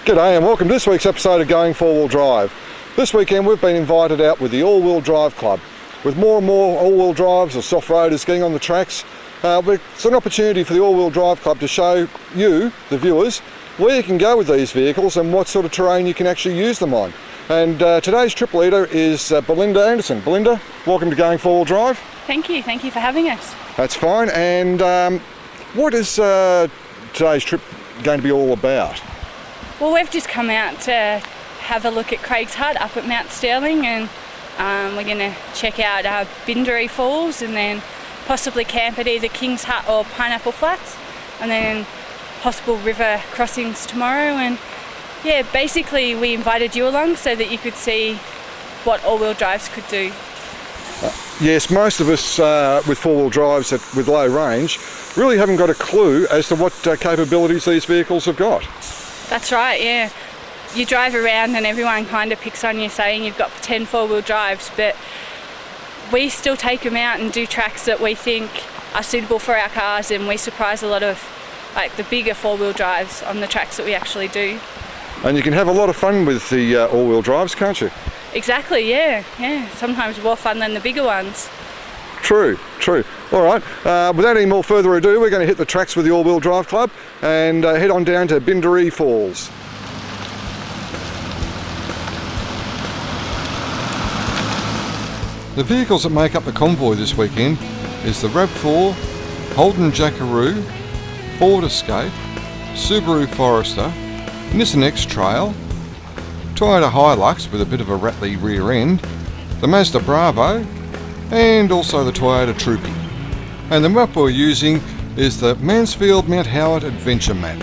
G'day and welcome to this week's episode of Going Four-Wheel Drive. This weekend we've been invited out with the All-Wheel Drive Club. With more and more all-wheel drives or soft-roaders getting on the tracks, it's an opportunity for the All-Wheel Drive Club to show you, the viewers, where you can go with these vehicles and what sort of terrain you can actually use them on. And today's trip leader is Belinda Anderson. Belinda, welcome to Going Four-Wheel Drive. Thank you for having us. That's fine. And what is today's trip going to be all about? Well, we've just come out to have a look at Craigs Hut up at Mount Sterling, and we're going to check out Bindaree Falls and then possibly camp at either King's Hut or Pineapple Flats, and then possible river crossings tomorrow. And yeah, basically we invited you along so that you could see what all-wheel drives could do. Yes, most of us with four-wheel drives with low range really haven't got a clue as to what capabilities these vehicles have got. That's right, yeah. You drive around and everyone kind of picks on you saying you've got 10 four-wheel drives, but we still take them out and do tracks that we think are suitable for our cars, and we surprise a lot of the bigger four-wheel drives on the tracks that we actually do. And you can have a lot of fun with the all-wheel drives, can't you? Exactly, yeah. Sometimes more fun than the bigger ones. True. All right, without any more further ado, we're going to hit the tracks with the All-Wheel Drive Club and head on down to Bindaree Falls. The vehicles that make up the convoy this weekend is the RAV4, Holden Jackaroo, Ford Escape, Subaru Forester, Nissan X-Trail, Toyota Hilux with a bit of a rattly rear end, the Mazda Bravo, and also the Toyota Troopy. And the map we're using is the Mansfield Mount Howard Adventure Map.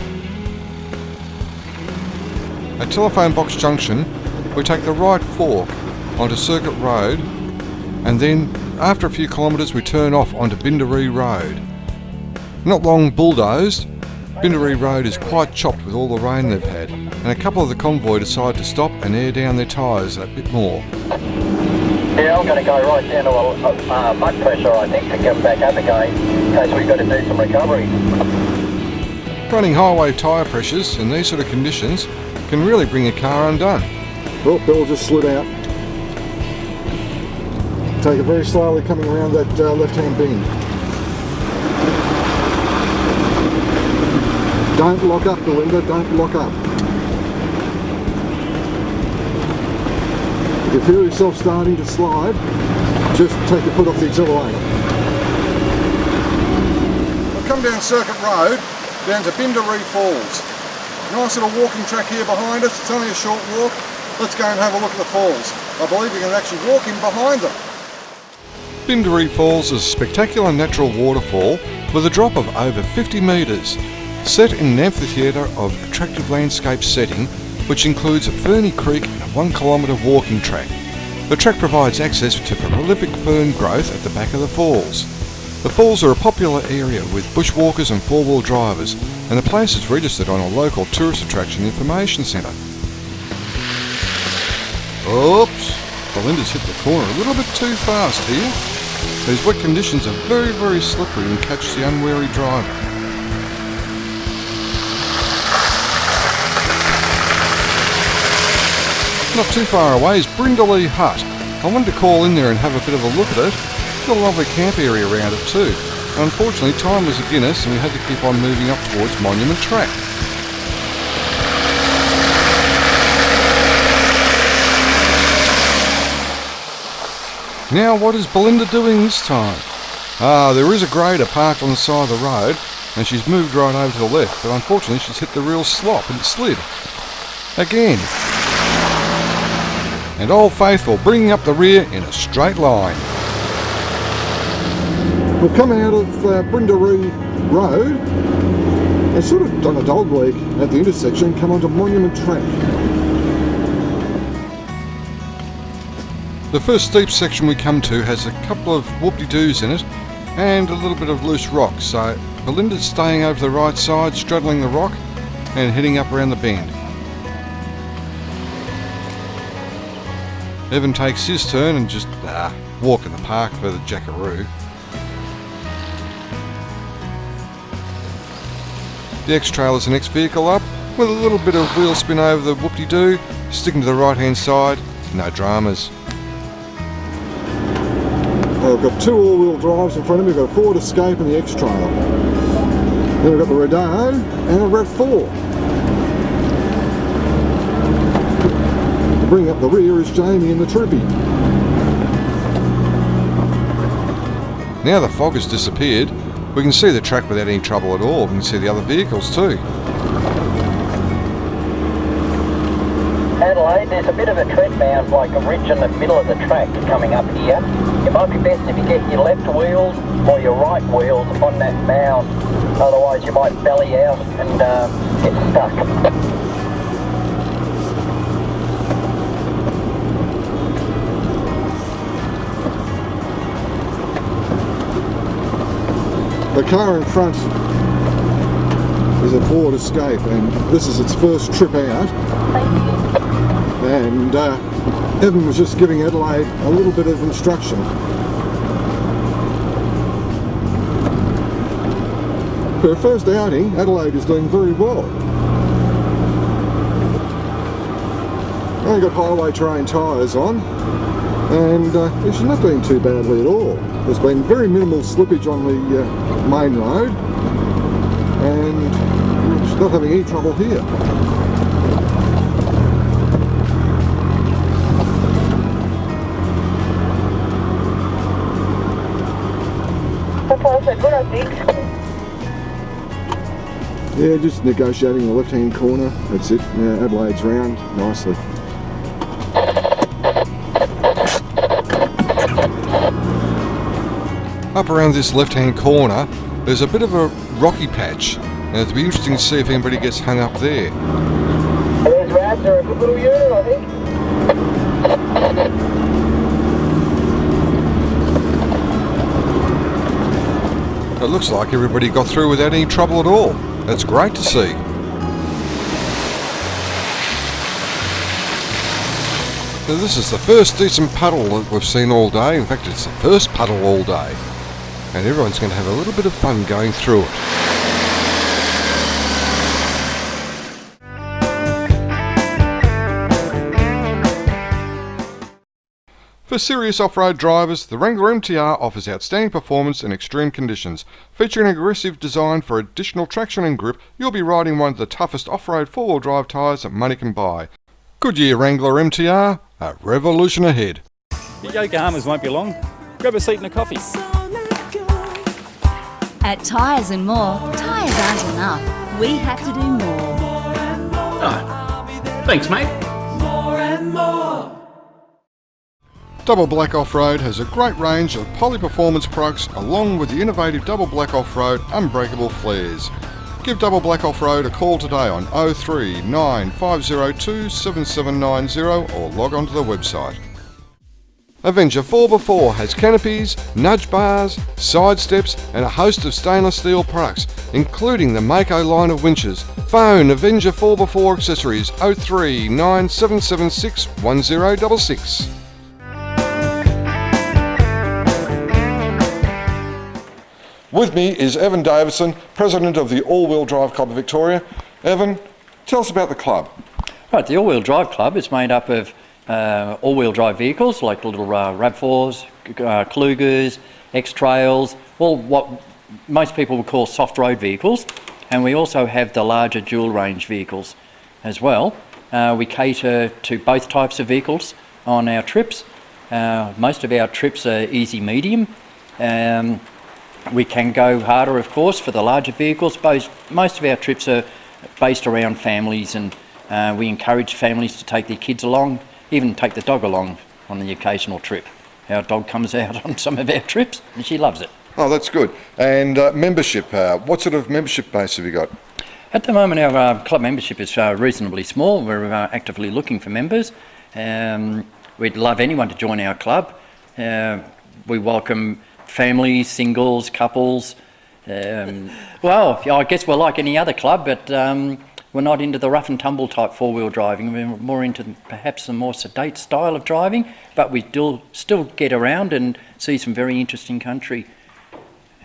At Telephone Box Junction, we take the right fork onto Circuit Road, and then after a few kilometres we turn off onto Bindaree Road. Not long bulldozed, Bindaree Road is quite chopped with all the rain they've had, and a couple of the convoy decide to stop and air down their tyres a bit more. Yeah, I'm going to go right down to mud pressure, I think, to get back up again in case we've got to do some recovery. Running highway tyre pressures in these sort of conditions can really bring a car undone. Well, Bill just slid out. Take it very slowly coming around that left-hand bend. Don't lock up, Belinda, don't lock up. If you feel yourself starting to slide, just take your foot off the accelerator. We've come down Circuit Road, down to Bindaree Falls. Nice little walking track here behind us. It's only a short walk. Let's go and have a look at the falls. I believe you can actually walk in behind them. Bindaree Falls is a spectacular natural waterfall with a drop of over 50 metres, set in an amphitheatre of attractive landscape setting, which includes a ferny creek and a 1 kilometre walking track. The track provides access to prolific fern growth at the back of the falls. The falls are a popular area with bushwalkers and four-wheel drivers, and the place is registered on a local tourist attraction information centre. Oops, Belinda's hit the corner a little bit too fast here. These wet conditions are very, very slippery and catch the unwary driver. Not too far away is Bindaree Hut. I wanted to call in there and have a bit of a look at it. It's got a lovely camp area around it too. Unfortunately, time was against us and we had to keep on moving up towards Monument Track. Now what is Belinda doing this time? There is a grader parked on the side of the road and she's moved right over to the left, but unfortunately she's hit the real slop and slid. Again. And Old Faithful bringing up the rear in a straight line. We've come out of Bindaree Road and sort of done a dog leg at the intersection, come onto Monument Track. The first steep section we come to has a couple of whoop-de-doos in it and a little bit of loose rock, so Belinda's staying over the right side, straddling the rock and heading up around the bend. Evan takes his turn and just walk in the park for the Jackaroo. The X-Trail is the next vehicle up, with a little bit of wheel spin over the whoop-de-doo, sticking to the right hand side, no dramas. I've got two all-wheel drives in front of me. We've got a Ford Escape and the X-Trail. Then we've got the Rodeo and a RAV4. To bring up the rear is Jamie and the Trippy. Now the fog has disappeared, we can see the track without any trouble at all. We can see the other vehicles too. Adelaide, there's a bit of a tread mound, like a ridge in the middle of the track coming up here. It might be best if you get your left wheels or your right wheels on that mound, otherwise you might belly out and get stuck. The car in front is a Ford Escape, and this is its first trip out. And Evan was just giving Adelaide a little bit of instruction. For her first outing, Adelaide is doing very well. Only got highway terrain tyres on, and she's not doing too badly at all. There's been very minimal slippage on the main road, and she's not having any trouble here. Yeah, just negotiating the left-hand corner. That's it. Yeah, Adelaide's round nicely. Up around this left-hand corner, there's a bit of a rocky patch, and it'll be interesting to see if anybody gets hung up there. There's rats, they're a good little unit, I think. It looks like everybody got through without any trouble at all. That's great to see. Now this is the first decent puddle that we've seen all day. In fact, it's the first puddle all day. And everyone's going to have a little bit of fun going through it. For serious off-road drivers, the Wrangler MTR offers outstanding performance in extreme conditions. Featuring an aggressive design for additional traction and grip, you'll be riding one of the toughest off-road four-wheel drive tyres that money can buy. Goodyear Wrangler MTR, a revolution ahead. The Yokohamas won't be long. Grab a seat and a coffee. At Tyres and More, tyres aren't enough. We have to do more. Oh, thanks, mate. Double Black Off-Road has a great range of poly-performance products along with the innovative Double Black Off-Road unbreakable flares. Give Double Black Off-Road a call today on 03 9502 7790 or log on to the website. Avenger 4x4 has canopies, nudge bars, side steps and a host of stainless steel products, including the Mako line of winches. Phone Avenger 4x4 accessories 03 9776 1066. With me is Evan Davidson, President of the All-Wheel Drive Club of Victoria. Evan, tell us about the club. Right, the All-Wheel Drive Club is made up of all-wheel drive vehicles like little RAV4s, Klugers, X-Trails, all what most people would call soft road vehicles. And we also have the larger dual range vehicles as well. We cater to both types of vehicles on our trips. Most of our trips are easy medium. We can go harder, of course, for the larger vehicles. Most of our trips are based around families, and we encourage families to take their kids along, even take the dog along on the occasional trip. Our dog comes out on some of our trips and she loves it. Oh, that's good. And membership, what sort of membership base have you got? At the moment, our club membership is reasonably small. We're actively looking for members. We'd love anyone to join our club. We welcome families, singles, couples. Well, I guess we're like any other club, but we're not into the rough and tumble type four-wheel driving. We're more into perhaps a more sedate style of driving, but we still get around and see some very interesting country.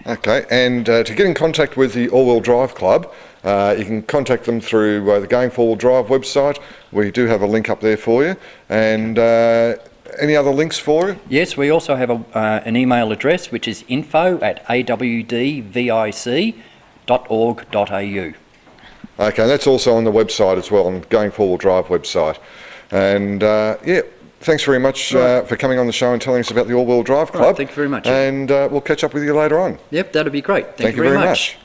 Okay, and to get in contact with the All-Wheel Drive Club, you can contact them through the Going Four Wheel Drive website. We do have a link up there for you. And any other links for you? Yes, we also have an email address which is info@awdvic.org.au. Okay, that's also on the website as well, on Going Four Wheel Drive website. And yeah, thanks very much for coming on the show and telling us about the All-Wheel Drive Club. Right, thank you very much. And we'll catch up with you later on. Yep, that'd be great. Thank you very much.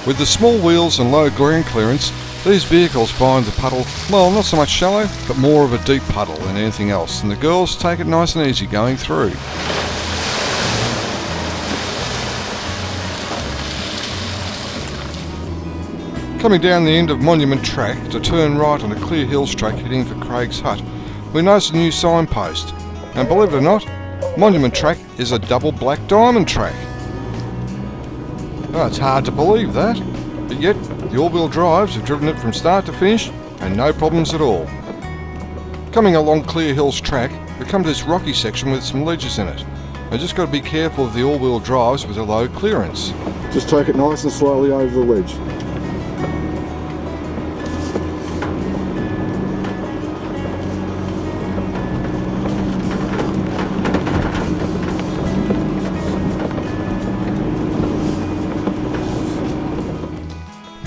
With the small wheels and low ground clearance, these vehicles find the puddle, well, not so much shallow, but more of a deep puddle than anything else, and the girls take it nice and easy going through. Coming down the end of Monument Track to turn right on a Clear Hills track heading for Craigs Hut, we notice a new signpost, and believe it or not, Monument Track is a double black diamond track. Oh, it's hard to believe that, but yet the all-wheel drives have driven it from start to finish and no problems at all. Coming along Clear Hills track, we come to this rocky section with some ledges in it. We've just got to be careful of the all-wheel drives with a low clearance. Just take it nice and slowly over the ledge.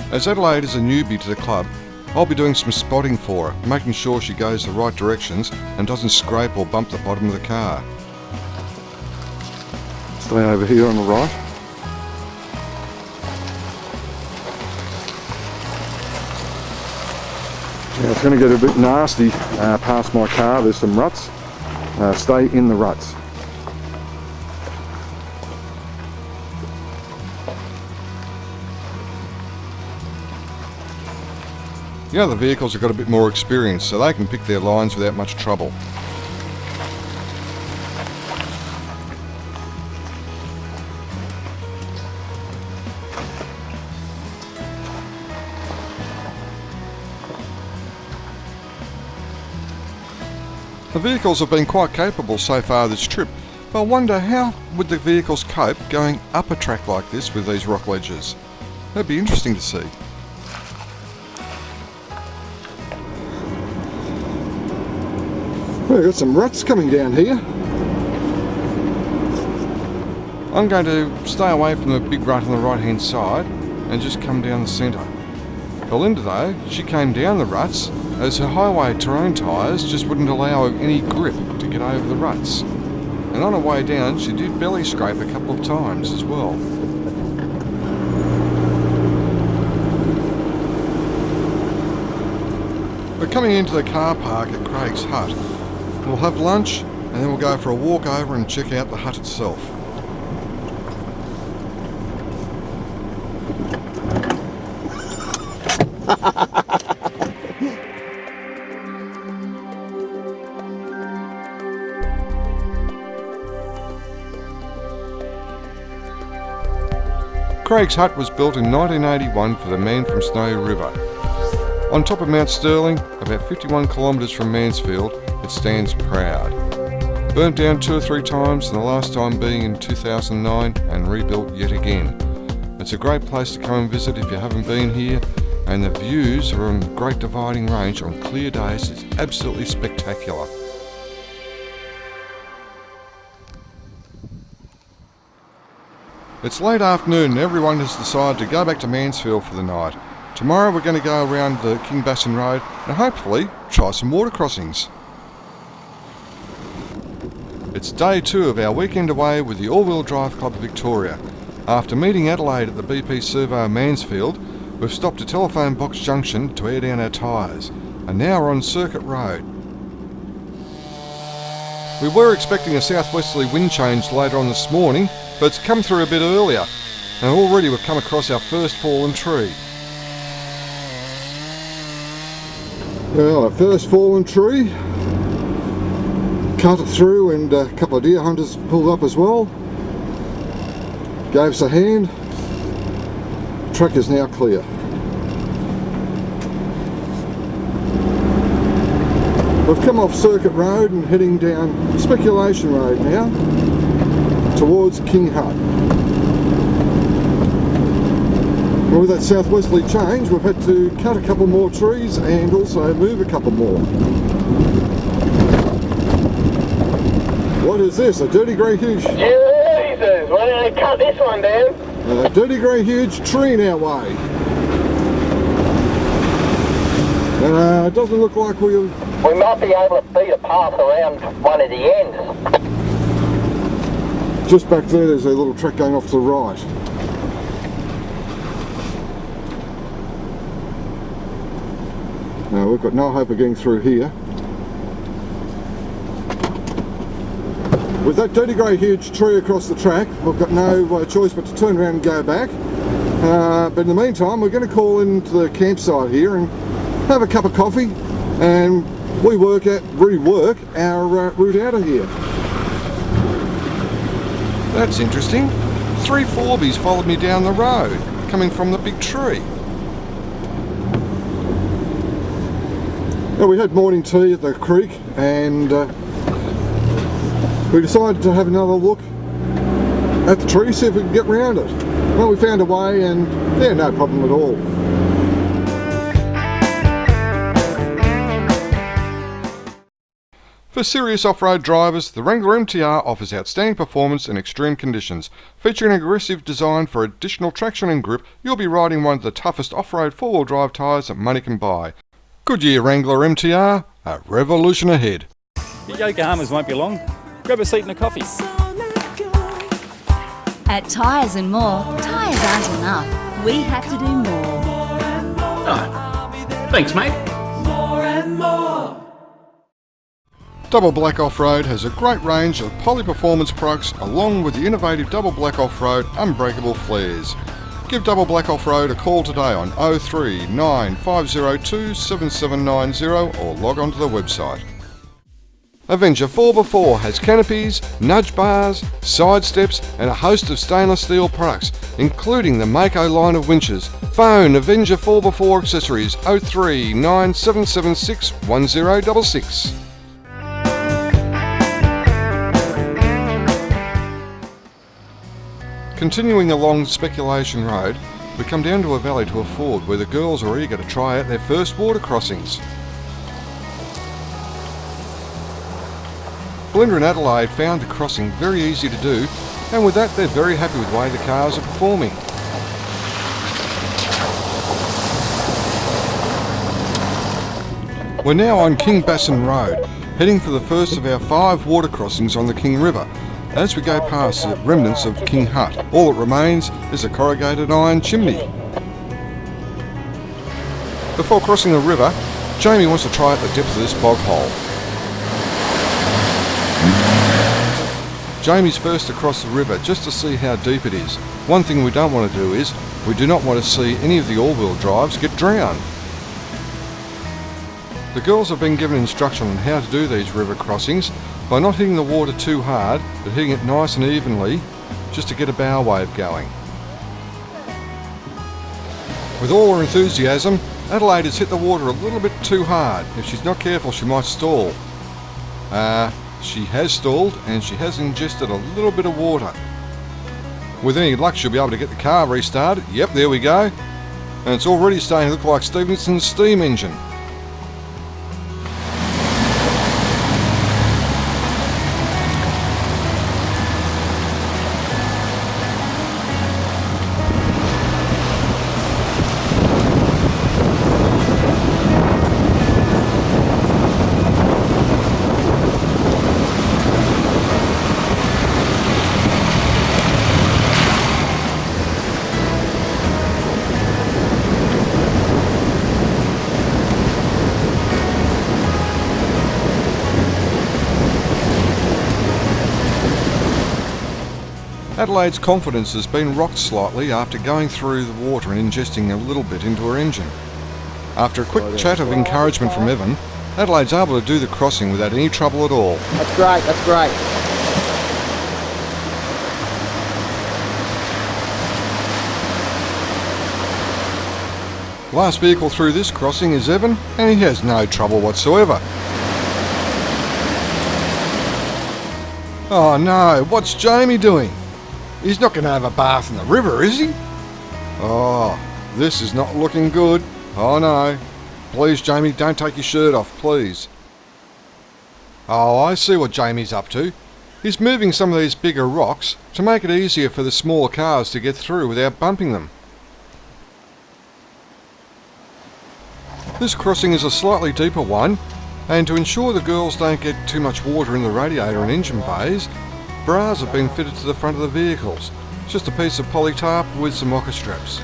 As Adelaide is a newbie to the club, I'll be doing some spotting for her, making sure she goes the right directions and doesn't scrape or bump the bottom of the car. Stay over here on the right. Now it's going to get a bit nasty past my car, there's some ruts. Stay in the ruts. The other vehicles have got a bit more experience, so they can pick their lines without much trouble. The vehicles have been quite capable so far this trip, but I wonder how would the vehicles cope going up a track like this with these rock ledges? That'd be interesting to see. We've got some ruts coming down here. I'm going to stay away from the big rut on the right hand side and just come down the centre. Belinda though, she came down the ruts as her highway terrain tyres just wouldn't allow her any grip to get over the ruts. And on her way down she did belly scrape a couple of times as well. We're coming into the car park at Craigs Hut. We'll have lunch and then we'll go for a walk over and check out the hut itself. Craigs Hut was built in 1981 for the man from Snowy River. On top of Mount Sterling, about 51 kilometres from Mansfield, it stands proud. Burnt down 2 or 3 times, and the last time being in 2009 and rebuilt yet again. It's a great place to come and visit if you haven't been here, and the views are on the Great Dividing Range on clear days. It's absolutely spectacular. It's late afternoon and everyone has decided to go back to Mansfield for the night. Tomorrow we're going to go around the King Basin Road and hopefully try some water crossings. It's day 2 of our weekend away with the All-Wheel Drive Club of Victoria. After meeting Adelaide at the BP Servo Mansfield, we've stopped at Telephone Box Junction to air down our tyres, and now we're on Circuit Road. We were expecting a southwesterly wind change later on this morning, but it's come through a bit earlier, and already we've come across our first fallen tree. Well, our first fallen tree, cut it through, and a couple of deer hunters pulled up as well. Gave us a hand. Track is now clear. We've come off Circuit Road and heading down Speculation Road now towards King Hut. Well, with that southwesterly change, we've had to cut a couple more trees and also move a couple more. What is this? A dirty grey huge? Jesus, why don't they cut this one down? A dirty grey huge tree in our way. It doesn't look like we'll... We might be able to beat a path around one of the ends. Just back there's a little track going off to the right. Now we've got no hope of getting through here. With that dirty grey huge tree across the track, we've got no choice but to turn around and go back. But in the meantime, we're going to call into the campsite here and have a cup of coffee and rework our route out of here. That's interesting. 3 Forbies followed me down the road, coming from the big tree. Now, we had morning tea at the creek and we decided to have another look at the tree, see if we could get round it. Well, we found a way and yeah, no problem at all. For serious off-road drivers, the Wrangler MTR offers outstanding performance in extreme conditions. Featuring an aggressive design for additional traction and grip, you'll be riding one of the toughest off-road four-wheel drive tyres that money can buy. Goodyear Wrangler MTR, a revolution ahead. Your Yokohamas won't be long. Grab a seat and a coffee. At Tyres and More, tyres aren't enough. We have to do more. Oh, thanks, mate. Double Black Off-Road has a great range of poly-performance products along with the innovative Double Black Off-Road unbreakable flares. Give Double Black Off-Road a call today on 03 9502 7790 or log on to the website. Avenger 4x4 has canopies, nudge bars, side steps and a host of stainless steel products, including the Mako line of winches. Phone Avenger 4x4 accessories 03 9776 1066. Continuing along Speculation Road, we come down to a valley to a ford where the girls are eager to try out their first water crossings. Belinda and Adelaide found the crossing very easy to do, and with that they're very happy with the way the cars are performing. We're now on King Basin Road, heading for the first of our 5 water crossings on the King River. As we go past the remnants of King Hut, all that remains is a corrugated iron chimney. Before crossing the river, Jamie wants to try out the depth of this bog hole. Jamie's first to cross the river just to see how deep it is. One thing we don't want to do is, we do not want to see any of the all-wheel drives get drowned. The girls have been given instruction on how to do these river crossings by not hitting the water too hard, but hitting it nice and evenly, just to get a bow wave going. With all her enthusiasm, Adelaide has hit the water a little bit too hard. If she's not careful, she might stall. She has stalled and she has ingested a little bit of water. With any luck, she'll be able to get the car restarted. Yep, there we go. And it's already starting to look like Stevenson's steam engine. Adelaide's confidence has been rocked slightly after going through the water and ingesting a little bit into her engine. After a quick chat of encouragement from Evan, Adelaide's able to do the crossing without any trouble at all. That's great, that's great. Last vehicle through this crossing is Evan, and he has no trouble whatsoever. Oh no, what's Jamie doing? He's not going to have a bath in the river, is he? Oh, this is not looking good. Oh no. Please, Jamie, don't take your shirt off, please. Oh, I see what Jamie's up to. He's moving some of these bigger rocks to make it easier for the smaller cars to get through without bumping them. This crossing is a slightly deeper one, and to ensure the girls don't get too much water in the radiator and engine bays, bras have been fitted to the front of the vehicles. It's just a piece of poly tarp with some mocker straps.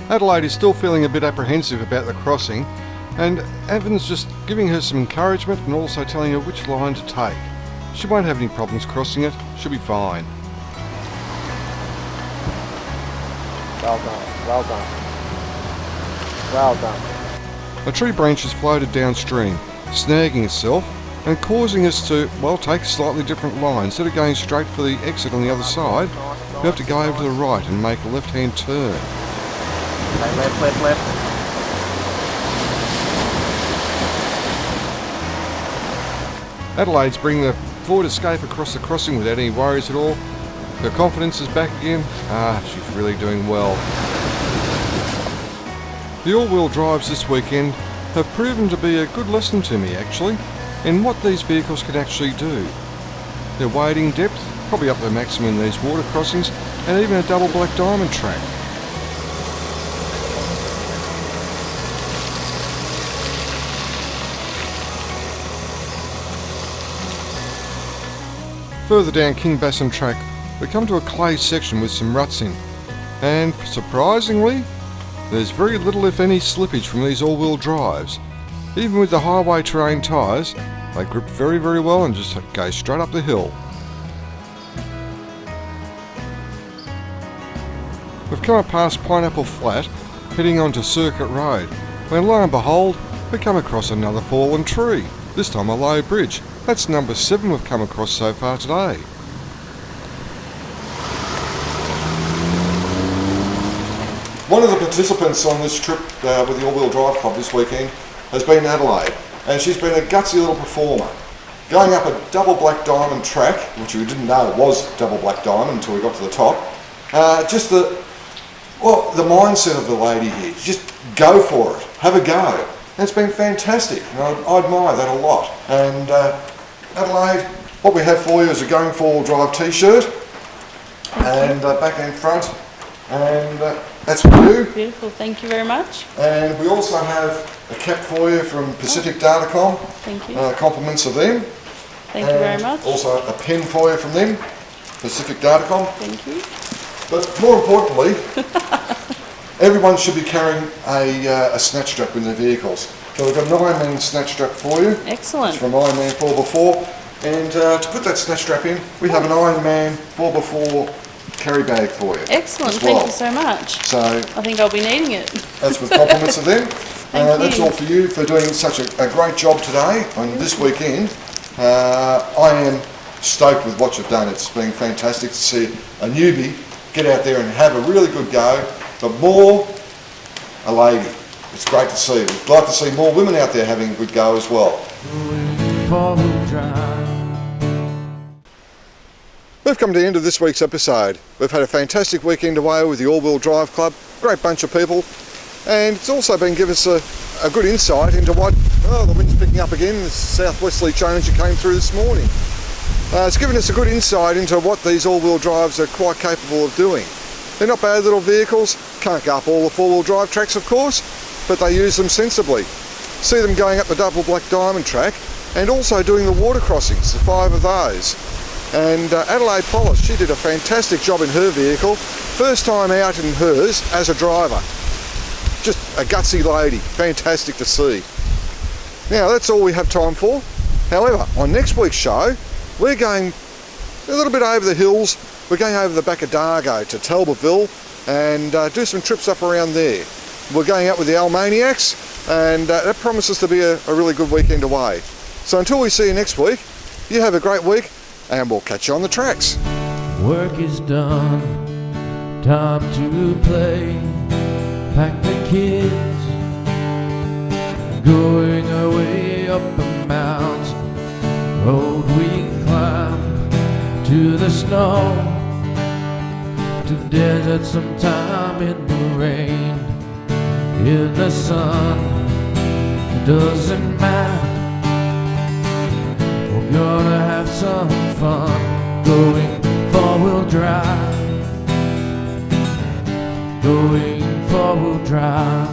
Adelaide is still feeling a bit apprehensive about the crossing, and Evan's just giving her some encouragement and also telling her which line to take. She won't have any problems crossing it, she'll be fine. Well done, well done. Well done. A tree branch has floated downstream, snagging itself and causing us to, well, take slightly different lines. Instead of going straight for the exit on the other side, you have to go over to the right and make a left-hand turn. Okay, left, left, left. Adelaide's bringing the Ford Escape across the crossing without any worries at all. Her confidence is back again. She's really doing well. The all-wheel drives this weekend have proven to be a good lesson to me, actually, in what these vehicles can actually do. Their wading depth, probably up to maximum in these water crossings, and even a double black diamond track. Further down King Basin track, we come to a clay section with some ruts in, and surprisingly, there's very little if any slippage from these all-wheel drives. Even with the highway terrain tyres, they grip very, very well and just go straight up the hill. We've come up past Pineapple Flat, heading onto Circuit Road, when lo and behold, we come across another fallen tree, this time a low bridge. That's number 7 we've come across so far today. One of the participants on this trip with the All-Wheel Drive Club this weekend has been Adelaide, and she's been a gutsy little performer. Going up a double black diamond track, which we didn't know was double black diamond until we got to the top. Just the mindset of the lady here, just go for it, have a go. And it's been fantastic, and I admire that a lot. And Adelaide, what we have for you is a Going Four-Wheel Drive t-shirt, and back and front, and that's for you. Beautiful, thank you very much. And we also have a cap for you from Pacific Datacom. Thank you. Compliments of them. Thank you very much. Also a pen for you from them, Pacific Datacom. Thank you. But more importantly, everyone should be carrying a snatch strap in their vehicles. So we've got an Ironman snatch strap for you. Excellent. It's from Ironman 4x4. And to put that snatch strap in, we have an Ironman 4x4 carry bag for you. Excellent, as well. Thank you so much. So I think I'll be needing it. that's with compliments of them. Thank That's you. all for you for doing such a great job today on this weekend. I am stoked with what you've done. It's been fantastic to see a newbie get out there and have a really good go, but more a lady. It's great to see. We'd like to see more women out there having a good go as well. We've come to the end of this week's episode. We've had a fantastic weekend away with the All-Wheel Drive Club, great bunch of people, and it's also been given us a good insight into what, the wind's picking up again, the southwesterly change that came through this morning. It's given us a good insight into what these all-wheel drives are quite capable of doing. They're not bad little vehicles, can't go up all the four-wheel drive tracks of course, but they use them sensibly. See them going up the double black diamond track and also doing the water crossings, the 5 of those. And Adelaide Polish, she did a fantastic job in her vehicle, first time out in hers as a driver. Just a gutsy lady, fantastic to see. Now that's all we have time for. However, on next week's show, we're going a little bit over the hills. We're going over the back of Dargo to Talbotville and do some trips up around there. We're going out with the Almaniacs, and that promises to be a really good weekend away. So until we see you next week, you have a great week, and we'll catch you on the tracks. Work is done, time to play. Pack the kids, going away up a mountain road we climb, to the snow, to desert sometime in the rain, in the sun, it doesn't matter. We're gonna have some fun, going four-wheel drive, going four-wheel drive.